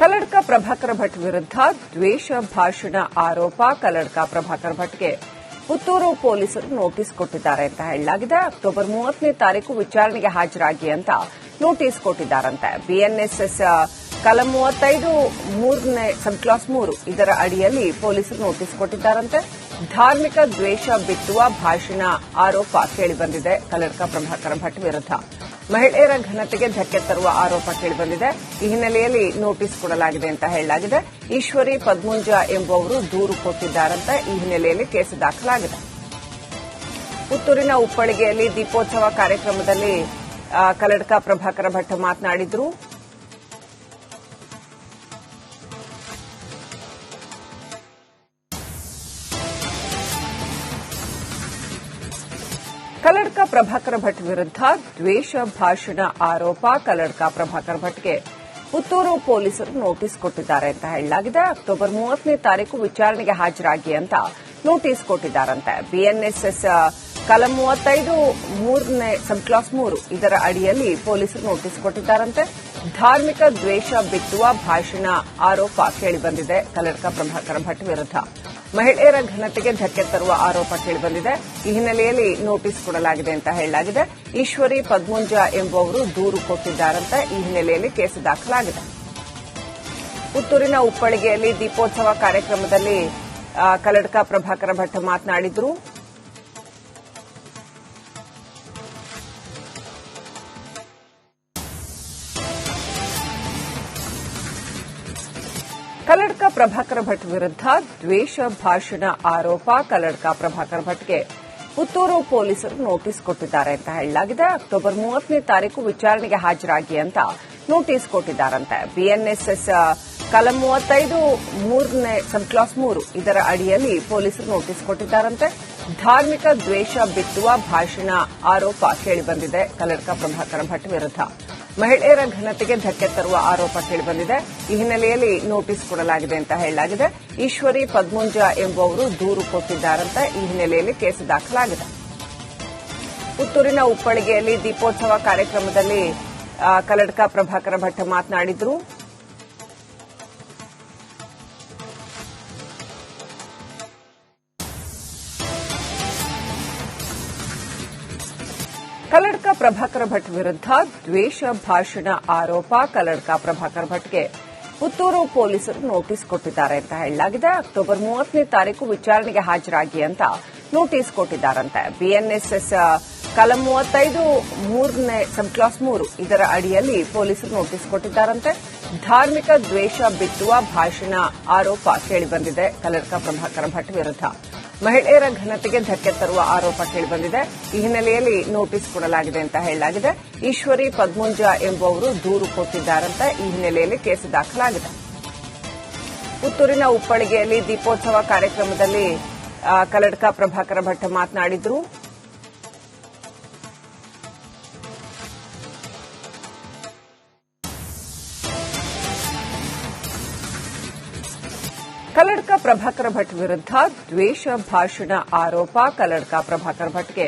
ಕಲ್ಲಡ್ಕ ಪ್ರಭಾಕರ ಭಟ್ ವಿರುದ್ಧ ದ್ವೇಷ ಭಾಷಣ ಆರೋಪ. ಕಲ್ಲಡ್ಕ ಪ್ರಭಾಕರ ಭಟ್ಗೆ ಪುತ್ತೂರು ಪೊಲೀಸರು ನೋಟಿಸ್ ಕೊಟ್ಟಿದ್ದಾರೆ ಅಂತ ಹೇಳಲಾಗಿದೆ. ಅಕ್ಟೋಬರ್ 30ನೇ ತಾರೀಕು ವಿಚಾರಣೆಗೆ ಹಾಜರಾಗಿ ಅಂತ ನೋಟಿಸ್ ಕೊಟ್ಟಿದ್ದಾರಂತೆ. ಬಿಎನ್ಎಸ್ಎಸ್ ಕಲಂ 35 3ನೇ ಸಬ್ ಕ್ಲಾಸ್ 3 ಇದರ ಅಡಿಯಲ್ಲಿ ಪೊಲೀಸರು ನೋಟಿಸ್ ಕೊಟ್ಟಿದ್ದಾರಂತೆ. ಧಾರ್ಮಿಕ ದ್ವೇಷ ಬಿತ್ತುವ ಭಾಷಣ ಆರೋಪ ಕೇಳಿಬಂದಿದೆ. ಕಲ್ಲಡ್ಕ ಪ್ರಭಾಕರ ಭಟ್ ವಿರುದ್ಧ ಮಹಿಳೆಯರ ಘನತೆಗೆ ಧಕ್ಕೆ ತರುವ ಆರೋಪ ಕೇಳಿಬಂದಿದೆ. ಈ ಹಿನ್ನೆಲೆಯಲ್ಲಿ ನೋಟಿಸ್ ಕೊಡಲಾಗಿದೆ ಅಂತ ಹೇಳಲಾಗಿದೆ. ಈಶ್ವರಿ ಪದ್ಮುಂಜ ಎಂಬುವವರು ದೂರು ಕೊಟ್ಟಿದ್ದಾರಂತೆ. ಈ ಹಿನ್ನೆಲೆಯಲ್ಲಿ ಕೇಸು ದಾಖಲಾಗಿದೆ. ಪುತ್ತೂರಿನ ಉಪ್ಪಳಿಗೆಯಲ್ಲಿ ದೀಪೋತ್ಸವ ಕಾರ್ಯಕ್ರಮದಲ್ಲಿ ಕಲ್ಲಡ್ಕ ಪ್ರಭಾಕರ ಭಟ್ ಮಾತನಾಡಿದರು. ಕಲ್ಲಡ್ಕ ಪ್ರಭಾಕರ ಭಟ್ ವಿರುದ್ಧ ದ್ವೇಷ ಭಾಷಣ ಆರೋಪ. ಕಲ್ಲಡ್ಕ ಪ್ರಭಾಕರ ಭಟ್ಗೆ ಪುತ್ತೂರು ಪೊಲೀಸರು ನೋಟಿಸ್ ಕೊಟ್ಟಿದ್ದಾರೆ ಅಂತ ಹೇಳಲಾಗಿದೆ. ಅಕ್ಟೋಬರ್ 30ನೇ ತಾರೀಕು ವಿಚಾರಣೆಗೆ ಹಾಜರಾಗಿ ಅಂತ ನೋಟಿಸ್ ಕೊಟ್ಟಿದ್ದಾರಂತೆ. ಬಿಎನ್ಎಸ್ಎಸ್ ಕಲಂ 35 3ನೇ ಸಬ್ ಕ್ಲಾಸ್ 3 ಇದರ ಅಡಿಯಲ್ಲಿ ಪೊಲೀಸರು ನೋಟಿಸ್ ಕೊಟ್ಟಿದ್ದಾರಂತೆ. ಧಾರ್ಮಿಕ ದ್ವೇಷ ಬಿತ್ತುವ ಭಾಷಣ ಆರೋಪ ಕೇಳಿಬಂದಿದೆ. ಕಲ್ಲಡ್ಕ ಪ್ರಭಾಕರ ಭಟ್ ವಿರುದ್ಧ ಮಹಿಳೆಯರ ಘನತೆಗೆ ಧಕ್ಕೆ ತರುವ ಆರೋಪ ಕೇಳಿಬಂದಿದೆ. ಈ ಹಿನ್ನೆಲೆಯಲ್ಲಿ ನೋಟಿಸ್ ಕೊಡಲಾಗಿದೆ ಅಂತ ಹೇಳಲಾಗಿದೆ. ಈಶ್ವರಿ ಪದ್ಮುಂಜ ಎಂಬುವವರು ದೂರು ಕೊಟ್ಟಿದ್ದಾರಂತೆ. ಈ ಹಿನ್ನೆಲೆಯಲ್ಲಿ ಕೇಸು ದಾಖಲಾಗಿದೆ. ಪುತ್ತೂರಿನ ಉಪ್ಪಳಿಗೆಯಲ್ಲಿ ದೀಪೋತ್ಸವ ಕಾರ್ಯಕ್ರಮದಲ್ಲಿ ಕಲ್ಲಡ್ಕ ಪ್ರಭಾಕರ ಭಟ್ ಮಾತನಾಡಿದರು. ಕಲ್ಲಡ್ಕ ಪ್ರಭಾಕರ ಭಟ್ ವಿರುದ್ಧ ದ್ವೇಷ ಭಾಷಣ ಆರೋಪ. ಕಲ್ಲಡ್ಕ ಪ್ರಭಾಕರ ಭಟ್ಗೆ ಪುತ್ತೂರು ಪೊಲೀಸರು ನೋಟಿಸ್ ಕೊಟ್ಟಿದ್ದಾರೆ ಅಂತ ಹೇಳಲಾಗಿದೆ. ಅಕ್ಟೋಬರ್ 30ನೇ ತಾರೀಕು ವಿಚಾರಣೆಗೆ ಹಾಜರಾಗಿ ಅಂತ ನೋಟಿಸ್ ಕೊಟ್ಟಿದ್ದಾರಂತೆ. ಬಿಎನ್ಎಸ್ಎಸ್ ಕಲಂ 35 3ನೇ ಸಬ್ ಕ್ಲಾಸ್ 3 ಇದರ ಅಡಿಯಲ್ಲಿ ಪೊಲೀಸರು ನೋಟಿಸ್ ಕೊಟ್ಟಿದ್ದಾರಂತೆ. ಧಾರ್ಮಿಕ ದ್ವೇಷ ಬಿತ್ತುವ ಭಾಷಣ ಆರೋಪ ಕೇಳಿಬಂದಿದೆ. ಕಲ್ಲಡ್ಕ ಪ್ರಭಾಕರ ಭಟ್ ವಿರುದ್ಧ ಮಹಿಳೆಯರ ಘನತೆಗೆ ಧಕ್ಕೆ ತರುವ ಆರೋಪ ಕೇಳಿಬಂದಿದೆ. ಈ ಹಿನ್ನೆಲೆಯಲ್ಲಿ ನೋಟಿಸ್ ಕೊಡಲಾಗಿದೆ ಅಂತ ಹೇಳಲಾಗಿದೆ. ಈಶ್ವರಿ ಪದ್ಮುಂಜ ಎಂಬುವವರು ದೂರು ಕೊಟ್ಟಿದ್ದಾರಂತೆ. ಈ ಹಿನ್ನೆಲೆಯಲ್ಲಿ ಕೇಸು ದಾಖಲಾಗಿದೆ. ಪುತ್ತೂರಿನ ಉಪ್ಪಳಿಗೆಯಲ್ಲಿ ದೀಪೋತ್ಸವ ಕಾರ್ಯಕ್ರಮದಲ್ಲಿ ಕಲ್ಲಡ್ಕ ಪ್ರಭಾಕರ ಭಟ್ ಮಾತನಾಡಿದರು. ಕಲ್ಲಡ್ಕ ಪ್ರಭಾಕರ ಭಟ್ ವಿರುದ್ಧ ದ್ವೇಷ ಭಾಷಣ ಆರೋಪ. ಕಲ್ಲಡ್ಕ ಪ್ರಭಾಕರ ಭಟ್ಗೆ ಪುತ್ತೂರು ಪೊಲೀಸರು ನೋಟಿಸ್ ಕೊಟ್ಟಿದ್ದಾರೆ ಅಂತ ಹೇಳಲಾಗಿದೆ. ಅಕ್ಟೋಬರ್ 30ನೇ ತಾರೀಕು ವಿಚಾರಣೆಗೆ ಹಾಜರಾಗಿ ಅಂತ ನೋಟಿಸ್ ಕೊಟ್ಟಿದ್ದಾರಂತೆ. ಬಿಎನ್ಎಸ್ಎಸ್ ಕಲಂ 35 3ನೇ ಸಬ್ ಕ್ಲಾಸ್ 3 ಇದರ ಅಡಿಯಲ್ಲಿ ಪೊಲೀಸರು ನೋಟಿಸ್ ಕೊಟ್ಟಿದ್ದಾರಂತೆ. ಧಾರ್ಮಿಕ ದ್ವೇಷ ಬಿತ್ತುವ ಭಾಷಣ ಆರೋಪ ಕೇಳಿಬಂದಿದೆ. ಕಲ್ಲಡ್ಕ ಪ್ರಭಾಕರ ಭಟ್ ವಿರುದ್ಧ ಮಹಿಳೆಯರ ಘನತೆಗೆ ಧಕ್ಕೆ ತರುವ ಆರೋಪ ಕೇಳಿಬಂದಿದೆ. ಈ ಹಿನ್ನೆಲೆಯಲ್ಲಿ ನೋಟಿಸ್ ಕೊಡಲಾಗಿದೆ ಅಂತ ಹೇಳಲಾಗಿದೆ. ಈಶ್ವರಿ ಪದ್ಮುಂಜ ಎಂಬುವವರು ದೂರು ಕೊಟ್ಟಿದ್ದಾರಂತೆ. ಈ ಹಿನ್ನೆಲೆಯಲ್ಲಿ ಕೇಸು ದಾಖಲಾಗಿದೆ. ಪುತ್ತೂರಿನ ಉಪ್ಪಳಿಗೆಯಲ್ಲಿ ದೀಪೋತ್ಸವ ಕಾರ್ಯಕ್ರಮದಲ್ಲಿ ಕಲ್ಲಡ್ಕ ಪ್ರಭಾಕರ ಭಟ್ ಮಾತನಾಡಿದರು. ಕಲ್ಲಡ್ಕ ಪ್ರಭಾಕರ ಭಟ್ ವಿರುದ್ಧ ದ್ವೇಷ ಭಾಷಣ ಆರೋಪ. ಕಲ್ಲಡ್ಕ ಪ್ರಭಾಕರ ಭಟ್ಗೆ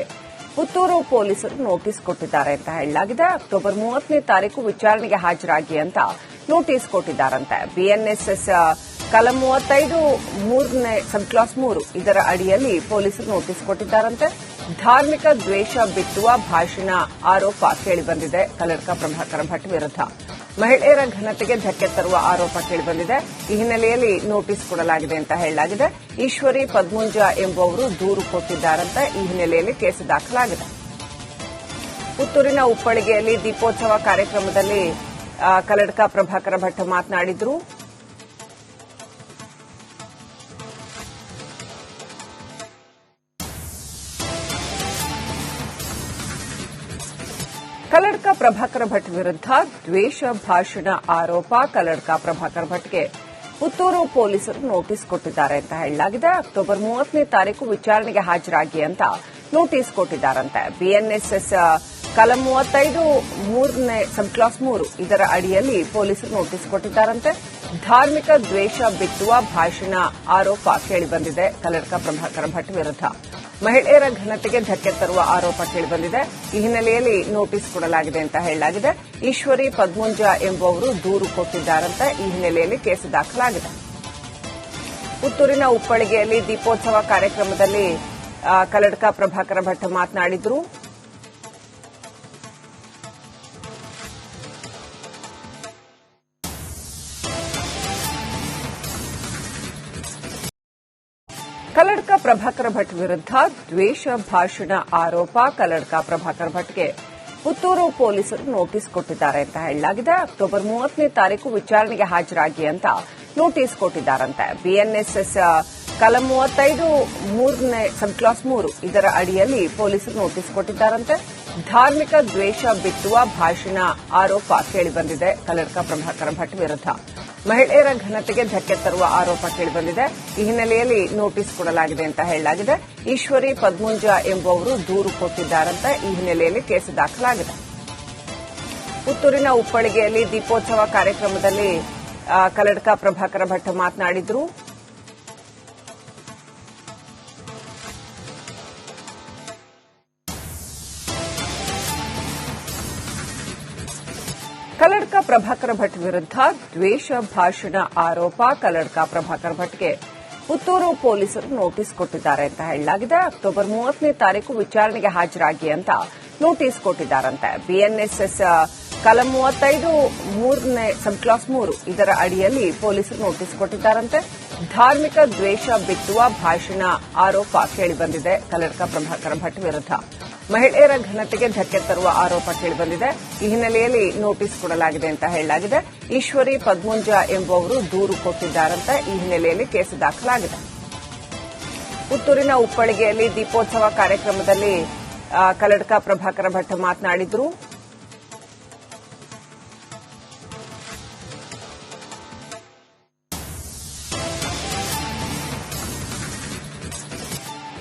ಪುತ್ತೂರು ಪೊಲೀಸರು ನೋಟಿಸ್ ಕೊಟ್ಟಿದ್ದಾರೆ ಅಂತ ಹೇಳಲಾಗಿದೆ. ಅಕ್ಟೋಬರ್ 30ನೇ ತಾರೀಕು ವಿಚಾರಣೆಗೆ ಹಾಜರಾಗಿ ಅಂತ ನೋಟಿಸ್ ಕೊಟ್ಟಿದ್ದಾರಂತೆ. ಬಿಎನ್ಎಸ್ಎಸ್ ಕಲಂ 35 3ನೇ ಸಬ್ ಕ್ಲಾಸ್ 3 ಇದರ ಅಡಿಯಲ್ಲಿ ಪೊಲೀಸರು ನೋಟಿಸ್ ಕೊಟ್ಟಿದ್ದಾರಂತೆ. ಧಾರ್ಮಿಕ ದ್ವೇಷ ಬಿತ್ತುವ ಭಾಷಣ ಆರೋಪ ಕೇಳಿಬಂದಿದೆ. ಕಲ್ಲಡ್ಕ ಪ್ರಭಾಕರ ಭಟ್ ವಿರುದ್ಧ ಮಹಿಳೆಯರ ಘನತೆಗೆ ಧಕ್ಕೆ ತರುವ ಆರೋಪ ಕೇಳಿಬಂದಿದೆ. ಈ ಹಿನ್ನೆಲೆಯಲ್ಲಿ ನೋಟಿಸ್ ಕೊಡಲಾಗಿದೆ ಅಂತ ಹೇಳಲಾಗಿದೆ. ಈಶ್ವರಿ ಪದ್ಮುಂಜ ಎಂಬುವವರು ದೂರು ಕೊಟ್ಟಿದ್ದಾರಂತೆ. ಈ ಹಿನ್ನೆಲೆಯಲ್ಲಿ ಕೇಸು ದಾಖಲಾಗಿದೆ. ಪುತ್ತೂರಿನ ಉಪ್ಪಳಿಗೆಯಲ್ಲಿ ದೀಪೋತ್ಸವ ಕಾರ್ಯಕ್ರಮದಲ್ಲಿ ಕಲ್ಲಡ್ಕ ಪ್ರಭಾಕರ ಭಟ್ ಮಾತನಾಡಿದರು. ಕಲ್ಲಡ್ಕ ಪ್ರಭಾಕರ ಭಟ್ ವಿರುದ್ಧ ದ್ವೇಷ ಭಾಷಣ ಆರೋಪ. ಕಲ್ಲಡ್ಕ ಪ್ರಭಾಕರ ಭಟ್ಗೆ ಪುತ್ತೂರು ಪೊಲೀಸರು ನೋಟಿಸ್ ಕೊಟ್ಟಿದ್ದಾರೆ ಅಂತ ಹೇಳಲಾಗಿದೆ. ಅಕ್ಟೋಬರ್ 30ನೇ ತಾರೀಕು ವಿಚಾರಣೆಗೆ ಹಾಜರಾಗಿ ಅಂತ ನೋಟಿಸ್ ಕೊಟ್ಟಿದ್ದಾರಂತೆ. ಬಿಎನ್ಎಸ್ಎಸ್ ಕಲಂ 35 3ನೇ ಸಬ್ ಕ್ಲಾಸ್ 3 ಇದರ ಅಡಿಯಲ್ಲಿ ಪೊಲೀಸರು ನೋಟಿಸ್ ಕೊಟ್ಟಿದ್ದಾರಂತೆ. ಧಾರ್ಮಿಕ ದ್ವೇಷ ಬಿತ್ತುವ ಭಾಷಣ ಆರೋಪ ಕೇಳಿಬಂದಿದೆ. ಕಲ್ಲಡ್ಕ ಪ್ರಭಾಕರ ಭಟ್ ವಿರುದ್ಧ ಮಹಿಳೆಯರ ಘನತೆಗೆ ಧಕ್ಕೆ ತರುವ ಆರೋಪ ಕೇಳಿಬಂದಿದೆ. ಈ ಹಿನ್ನೆಲೆಯಲ್ಲಿ ನೋಟಿಸ್ ಕೊಡಲಾಗಿದೆ ಅಂತ ಹೇಳಲಾಗಿದೆ. ಈಶ್ವರಿ ಪದ್ಮುಂಜ ಎಂಬುವವರು ದೂರು ಕೊಟ್ಟಿದ್ದಾರಂತೆ. ಈ ಹಿನ್ನೆಲೆಯಲ್ಲಿ ಕೇಸು ದಾಖಲಾಗಿದೆ. ಪುತ್ತೂರಿನ ಉಪ್ಪಳಿಗೆಯಲ್ಲಿ ದೀಪೋತ್ಸವ ಕಾರ್ಯಕ್ರಮದಲ್ಲಿ ಕಲ್ಲಡ್ಕ ಪ್ರಭಾಕರ ಭಟ್ ಮಾತನಾಡಿದರು. ಕಲ್ಲಡ್ಕ ಪ್ರಭಾಕರ ಭಟ್ ವಿರುದ್ಧ ದ್ವೇಷ ಭಾಷಣ ಆರೋಪ. ಕಲ್ಲಡ್ಕ ಪ್ರಭಾಕರ ಭಟ್ಗೆ ಪುತ್ತೂರು ಪೊಲೀಸರು ನೋಟಿಸ್ ಕೊಟ್ಟಿದ್ದಾರೆ ಅಂತ ಹೇಳಲಾಗಿದೆ. ಅಕ್ಟೋಬರ್ 30ನೇ ತಾರೀಕು ವಿಚಾರಣೆಗೆ ಹಾಜರಾಗಿ ಅಂತ ನೋಟಿಸ್ ಕೊಟ್ಟಿದ್ದಾರಂತೆ. ಬಿಎನ್ಎಸ್ಎಸ್ ಕಲಂ 35 3ನೇ ಸಬ್ ಕ್ಲಾಸ್ 3 ಇದರ ಅಡಿಯಲ್ಲಿ ಪೊಲೀಸರು ನೋಟಿಸ್ ಕೊಟ್ಟಿದ್ದಾರಂತೆ. ಧಾರ್ಮಿಕ ದ್ವೇಷ ಬಿತ್ತುವ ಭಾಷಣ ಆರೋಪ ಕೇಳಿಬಂದಿದೆ. ಕಲ್ಲಡ್ಕ ಪ್ರಭಾಕರ ಭಟ್ ವಿರುದ್ಧ ಮಹಿಳೆಯರ ಘನತೆಗೆ ಧಕ್ಕೆ ತರುವ ಆರೋಪ ಕೇಳಿಬಂದಿದೆ. ಈ ಹಿನ್ನೆಲೆಯಲ್ಲಿ ನೋಟಿಸ್ ಕೊಡಲಾಗಿದೆ ಅಂತ ಹೇಳಲಾಗಿದೆ. ಈಶ್ವರಿ ಪದ್ಮುಂಜ ಎಂಬುವವರು ದೂರು ಕೊಟ್ಟಿದ್ದಾರಂತೆ. ಈ ಹಿನ್ನೆಲೆಯಲ್ಲಿ ಕೇಸು ದಾಖಲಾಗಿದೆ. ಪುತ್ತೂರಿನ ಉಪ್ಪಳಿಗೆಯಲ್ಲಿ ದೀಪೋತ್ಸವ ಕಾರ್ಯಕ್ರಮದಲ್ಲಿ ಕಲ್ಲಡ್ಕ ಪ್ರಭಾಕರ ಭಟ್ ಮಾತನಾಡಿದರು. ಕಲ್ಲಡ್ಕ ಪ್ರಭಾಕರ ಭಟ್ ವಿರುದ್ಧ ದ್ವೇಷ ಭಾಷಣ ಆರೋಪ. ಕಲ್ಲಡ್ಕ ಪ್ರಭಾಕರ ಭಟ್ಗೆ ಪುತ್ತೂರು ಪೊಲೀಸರು ನೋಟಿಸ್ ಕೊಟ್ಟಿದ್ದಾರೆ ಅಂತ ಹೇಳಲಾಗಿದೆ. ಅಕ್ಟೋಬರ್ 30ನೇ ತಾರೀಕು ವಿಚಾರಣೆಗೆ ಹಾಜರಾಗಿ ಅಂತ ನೋಟಿಸ್ ಕೊಟ್ಟಿದ್ದಾರಂತೆ. ಬಿಎನ್ಎಸ್ಎಸ್ ಕಲಂ 35 3ನೇ ಸಬ್ ಕ್ಲಾಸ್ 3 ಇದರ ಅಡಿಯಲ್ಲಿ ಪೊಲೀಸರು ನೋಟಿಸ್ ಕೊಟ್ಟಿದ್ದಾರಂತೆ. ಧಾರ್ಮಿಕ ದ್ವೇಷ ಬಿತ್ತುವ ಭಾಷಣ ಆರೋಪ ಕೇಳಿಬಂದಿದೆ. ಕಲ್ಲಡ್ಕ ಪ್ರಭಾಕರ ಭಟ್ ವಿರುದ್ಧ ಮಹಿಳೆಯರ ಘನತೆಗೆ ಧಕ್ಕೆ ತರುವ ಆರೋಪ ಕೇಳಿಬಂದಿದೆ. ಈ ಹಿನ್ನೆಲೆಯಲ್ಲಿ ನೋಟಿಸ್ ಕೊಡಲಾಗಿದೆ ಅಂತ ಹೇಳಲಾಗಿದೆ. ಈಶ್ವರಿ ಪದ್ಮುಂಜ ಎಂಬುವವರು ದೂರು ಕೊಟ್ಟಿದ್ದಾರಂತೆ. ಈ ಹಿನ್ನೆಲೆಯಲ್ಲಿ ಕೇಸು ದಾಖಲಾಗಿದೆ. ಪುತ್ತೂರಿನ ಉಪ್ಪಳಿಗೆಯಲ್ಲಿ ದೀಪೋತ್ಸವ ಕಾರ್ಯಕ್ರಮದಲ್ಲಿ ಕಲ್ಲಡ್ಕ ಪ್ರಭಾಕರ ಭಟ್ ಮಾತನಾಡಿದರು.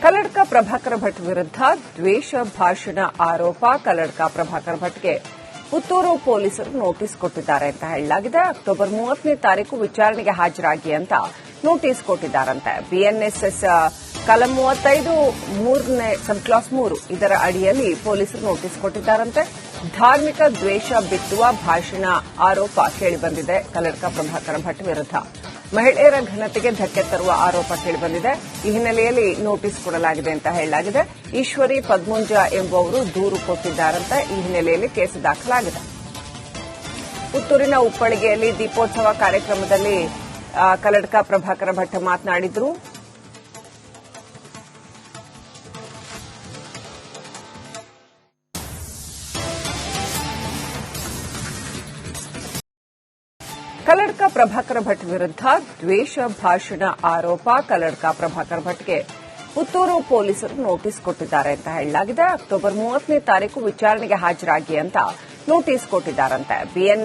ಕಲ್ಲಡ್ಕ ಪ್ರಭಾಕರ ಭಟ್ ವಿರುದ್ಧ ದ್ವೇಷ ಭಾಷಣ ಆರೋಪ. ಕಲ್ಲಡ್ಕ ಪ್ರಭಾಕರ ಭಟ್ಗೆ ಪುತ್ತೂರು ಪೊಲೀಸರು ನೋಟಿಸ್ ಕೊಟ್ಟಿದ್ದಾರೆ ಅಂತ ಹೇಳಲಾಗಿದೆ. ಅಕ್ಟೋಬರ್ 30ನೇ ತಾರೀಕು ವಿಚಾರಣೆಗೆ ಹಾಜರಾಗಿ ಅಂತ ನೋಟಿಸ್ ಕೊಟ್ಟಿದ್ದಾರಂತೆ. ಬಿಎನ್ಎಸ್ಎಸ್ ಕಲಂ 35 3ನೇ ಸಬ್ ಕ್ಲಾಸ್ 3 ಇದರ ಅಡಿಯಲ್ಲಿ ಪೊಲೀಸರು ನೋಟಿಸ್ ಕೊಟ್ಟಿದ್ದಾರಂತೆ. ಧಾರ್ಮಿಕ ದ್ವೇಷ ಬಿತ್ತುವ ಭಾಷಣ ಆರೋಪ ಕೇಳಿಬಂದಿದೆ. ಕಲ್ಲಡ್ಕ ಪ್ರಭಾಕರ ಭಟ್ ವಿರುದ್ಧ ಮಹಿಳೆಯರ ಘನತೆಗೆ ಧಕ್ಕೆ ತರುವ ಆರೋಪ ಕೇಳಿಬಂದಿದೆ. ಈ ಹಿನ್ನೆಲೆಯಲ್ಲಿ ನೋಟಿಸ್ ಕೊಡಲಾಗಿದೆ ಅಂತ ಹೇಳಲಾಗಿದೆ. ಈಶ್ವರಿ ಪದ್ಮುಂಜ ಎಂಬುವವರು ದೂರು ಕೊಟ್ಟಿದ್ದಾರಂತೆ. ಈ ಹಿನ್ನೆಲೆಯಲ್ಲಿ ಕೇಸು ದಾಖಲಾಗಿದೆ. ಪುತ್ತೂರಿನ ಉಪ್ಪಳಿಗೆಯಲ್ಲಿ ದೀಪೋತ್ಸವ ಕಾರ್ಯಕ್ರಮದಲ್ಲಿ ಕಲ್ಲಡ್ಕ ಪ್ರಭಾಕರ ಭಟ್ ಮಾತನಾಡಿದರು. ಕಲ್ಲಡ್ಕ ಪ್ರಭಾಕರ ಭಟ್ ವಿರುದ್ಧ ದ್ವೇಷ ಭಾಷಣ ಆರೋಪ. ಕಲ್ಲಡ್ಕ ಪ್ರಭಾಕರ ಭಟ್ಗೆ ಪುತ್ತೂರು ಪೊಲೀಸರು ನೋಟಿಸ್ ಕೊಟ್ಟಿದ್ದಾರೆ ಅಂತ ಹೇಳಲಾಗಿದೆ. ಅಕ್ಟೋಬರ್ 30ನೇ ತಾರೀಕು ವಿಚಾರಣೆಗೆ ಹಾಜರಾಗಿ ಅಂತ ನೋಟಿಸ್ ಕೊಟ್ಟಿದ್ದಾರಂತೆ.